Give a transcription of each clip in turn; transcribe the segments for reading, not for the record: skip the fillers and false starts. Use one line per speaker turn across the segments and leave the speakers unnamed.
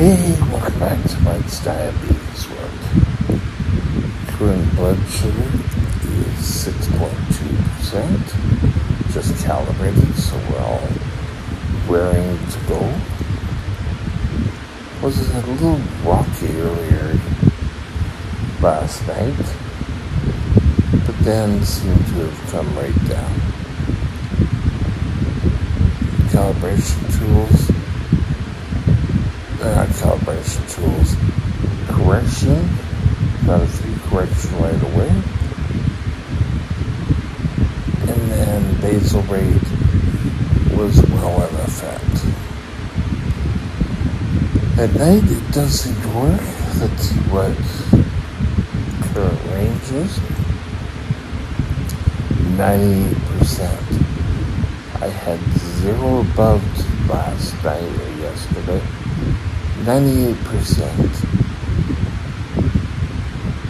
Hey, welcome back to Mike's Diabetes World. Current blood sugar is 6.2%, just calibrated, so we're all raring to go. Was a little rocky earlier last night, but then seemed to have come right down. Correction, got a few correction right away, and then basal rate was well in effect. At night it does seem to work. Let's see what current range is. 98%. I had 0 above last night or yesterday. 98%.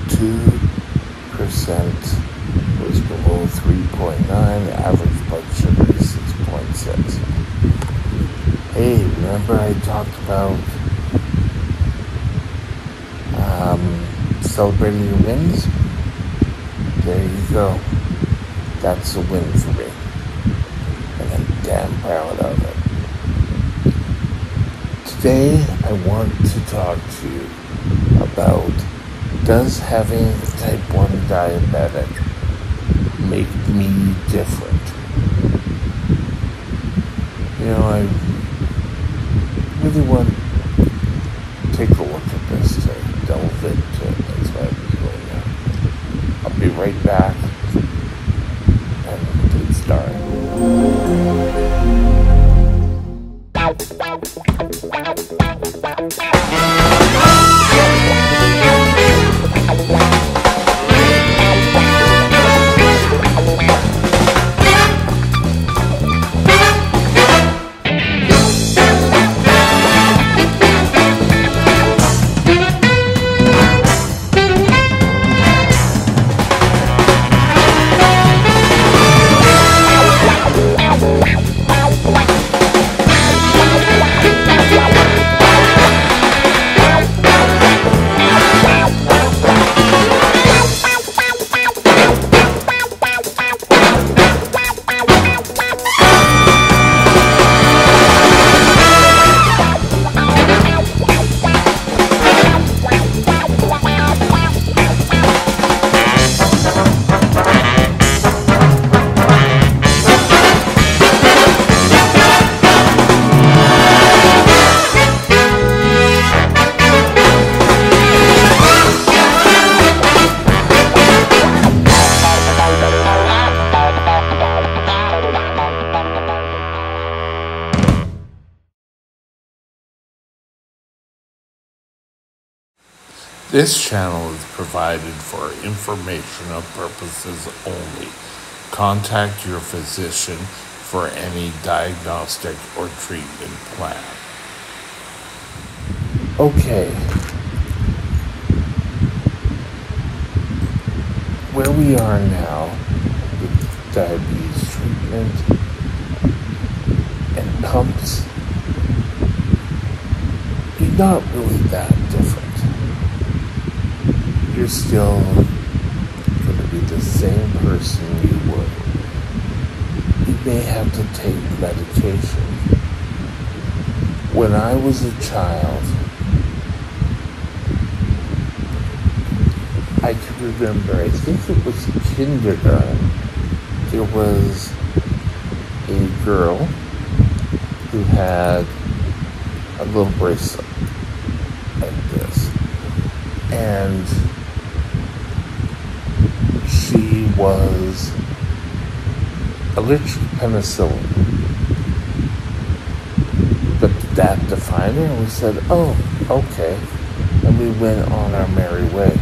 2% was below 3.9. Average blood sugar is 6.6. Hey, remember I talked about celebrating your wins? There you go. That's a win for me. And I'm damn proud of it. Today, I want to talk to you about, does having type 1 diabetic make me different? You know, I really want to take a look at this, to delve into it. That's what I'll be doing now. I'll be right back and get started. This channel is provided for informational purposes only. Contact your physician for any diagnostic or treatment plan. Okay. Where we are now with diabetes treatment and pumps, you're not really that different. You're still going to be the same person you were. You may have to take medication. When I was a child, I can remember, I think it was kindergarten, there was a girl who had a little bracelet like this. And she was allergic to penicillin. But that defined her, and we said, oh, okay. And we went on our merry way.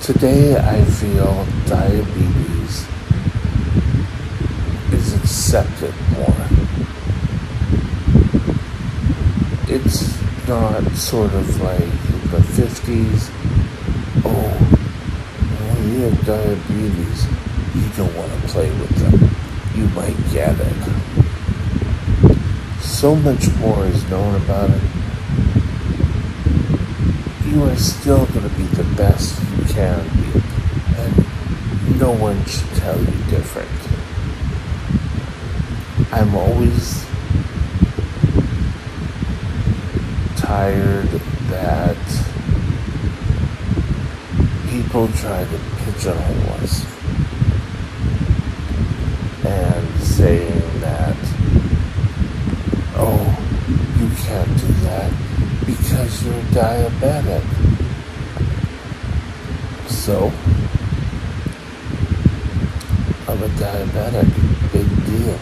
Today, I feel diabetes is accepted more. It's not sort of like in the 50s, oh, when you have diabetes, you don't want to play with them. You might get it. so much more is known about it, you are still going to be the best you can be. And no one should tell you different. I'm always tired that people try to pigeonhole us and saying that, oh, you can't do that because you're diabetic. So, I'm a diabetic. Big deal.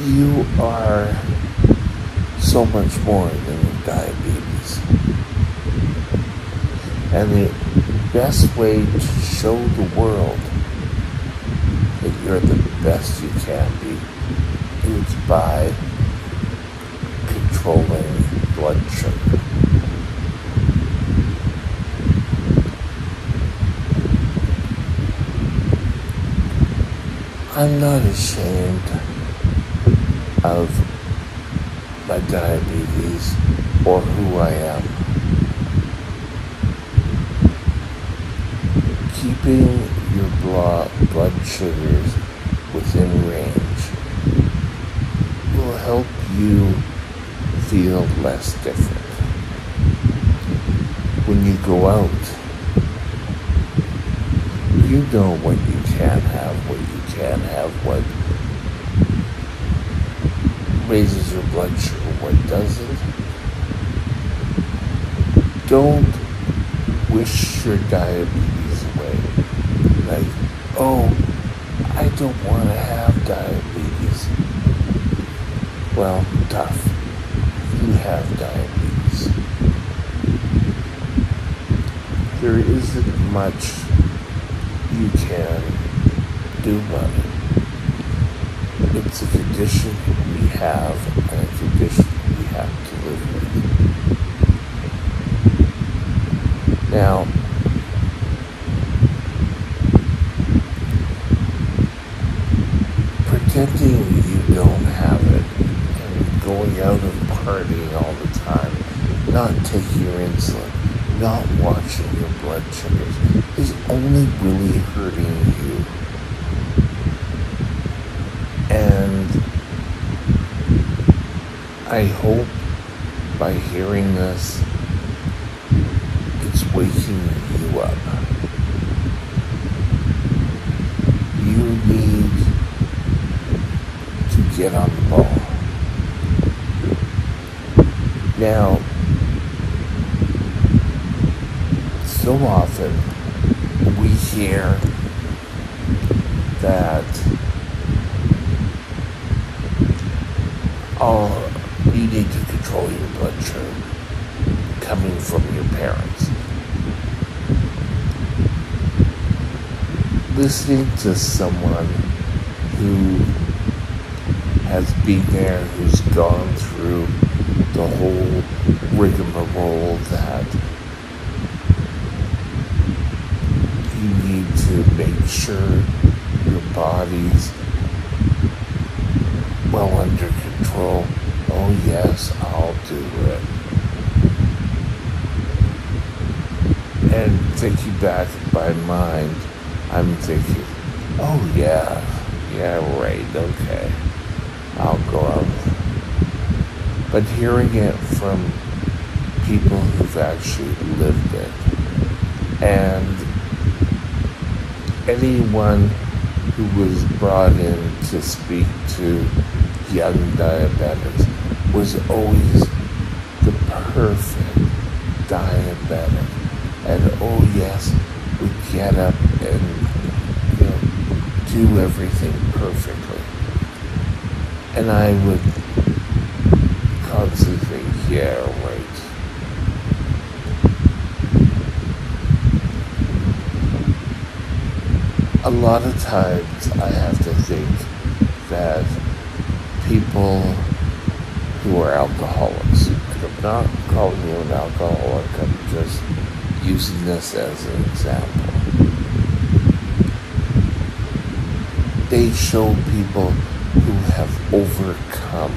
You are so much more than diabetes. And the best way to show the world that you're the best you can be is by controlling blood sugar. I'm not ashamed of my diabetes or who I am. Keeping your blood sugars within range will help you feel less different. When you go out, you know what you can have, what you can't have, what raises your blood sugar, what doesn't. Don't wish your diabetes away. Like, oh, I don't want to have diabetes. Well, tough. You have diabetes. There isn't much you can do about it. It's a condition we have and a condition we have to live with. Now, pretending you don't have it and going out and partying all the time, not taking your insulin, not watching your blood sugars is only really hurting you. And I hope by hearing this, it's waking you up. You need to get on the ball. Now, so often we hear that you need to control your blood sugar coming from your parents. Listening to someone who has been there, who's gone through the whole rigmarole that you need to make sure your body's well under control. Oh yes, I'll do it. And thinking back in my mind, I'm thinking, oh yeah, right, okay, I'll go out. But hearing it from people who've actually lived it, and anyone who was brought in to speak to young diabetics was always the perfect diabetic. And oh yes, would get up and do everything perfectly. And I would constantly think, yeah, right. A lot of times I have to think that people who are alcoholics, and I'm not calling you an alcoholic, I'm just using this as an example. they show people who have overcome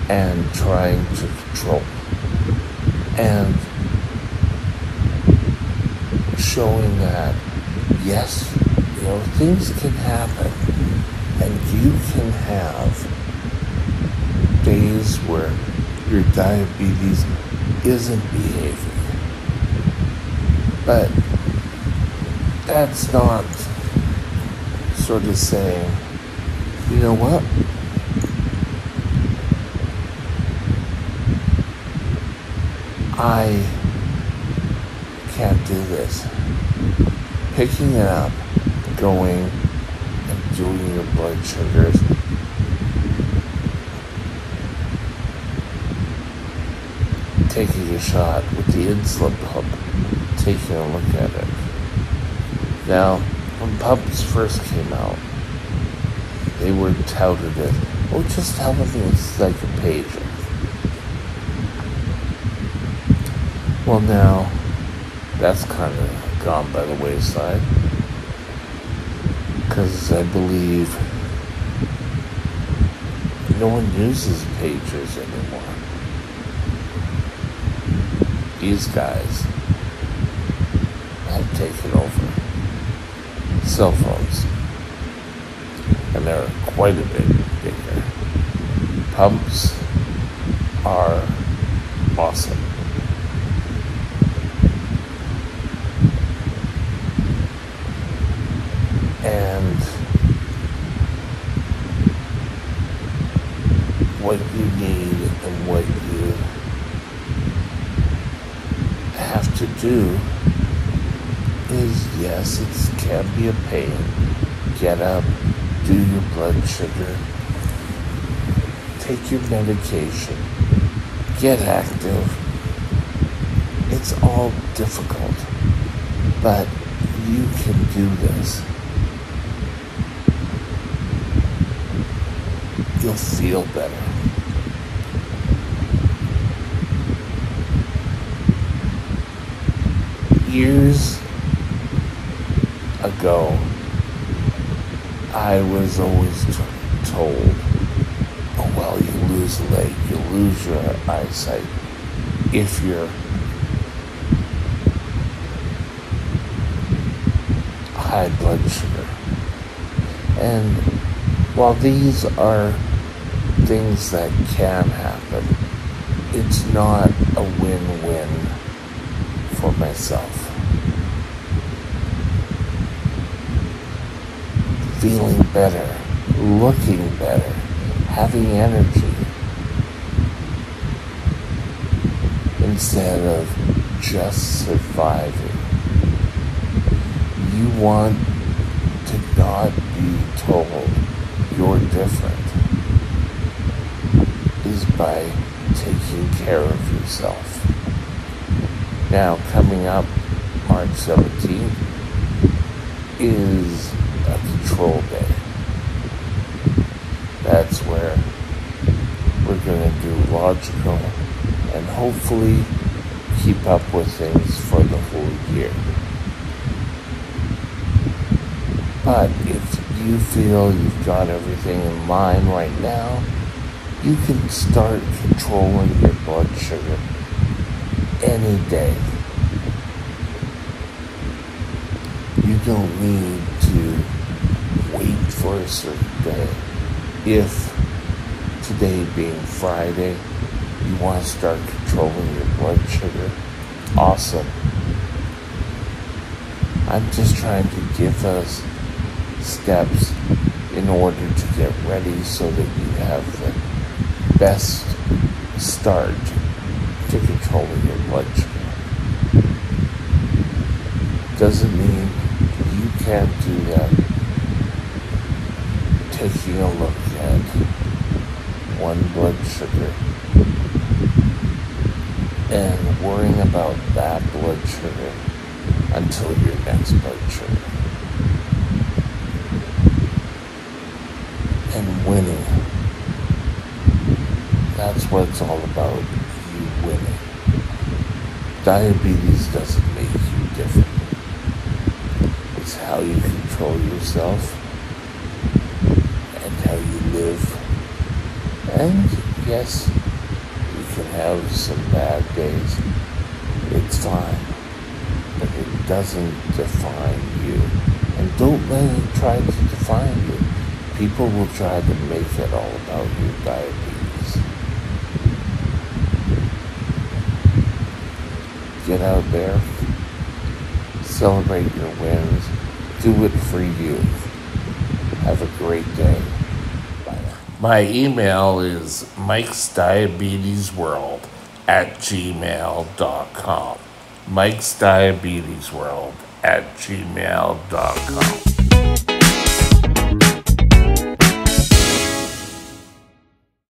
and trying to control, and showing that yes, things can happen, and you can have days where your diabetes isn't behaving. But that's not sort of saying, you know what? I can't do this. Picking it up, going and doing your blood sugars, taking a shot with the insulin pump, taking a look at it. Now, when pumps first came out, they were touted as, just tell them it's like a pager. Well, now, that's kind of gone by the wayside, because I believe no one uses pagers anymore. These guys have taken over cell phones, and they're quite a bit bigger. Pumps are awesome. And what you need and what you have to do is, yes, it can be a pain. Get up, do your blood sugar, take your medication, get active. It's all difficult, but you can do this. You'll feel better. Years ago, I was always told, you lose a leg, you lose your eyesight if you're high blood sugar. And while these are things that can happen, it's not a win-win for myself. Feeling better, looking better, having energy, instead of just surviving. You want to not be told you're different, is by taking care of yourself. Now, coming up March 17th is a control day. That's where we're going to do logical and hopefully keep up with things for the whole year. But if you feel you've got everything in line right now, you can start controlling your blood sugar any day. You don't need to wait for a certain day. If today being Friday, you want to start controlling your blood sugar, awesome. I'm just trying to give us steps in order to get ready so that you have the best start to controlling your blood sugar. Doesn't mean you can't do that. Taking a look at one blood sugar and worrying about that blood sugar until your next blood sugar. And winning. That's what it's all about, you winning. Diabetes doesn't make you different. It's is how you control yourself and how you live. And yes, you can have some bad days. It's fine. But it doesn't define you. And don't let it try to define you. People will try to make it all about your diabetes. Get out there. Celebrate your wins. Do it for you. Have a great day. Bye now. My email is mikesdiabetesworld@gmail.com. mikesdiabetesworld@gmail.com.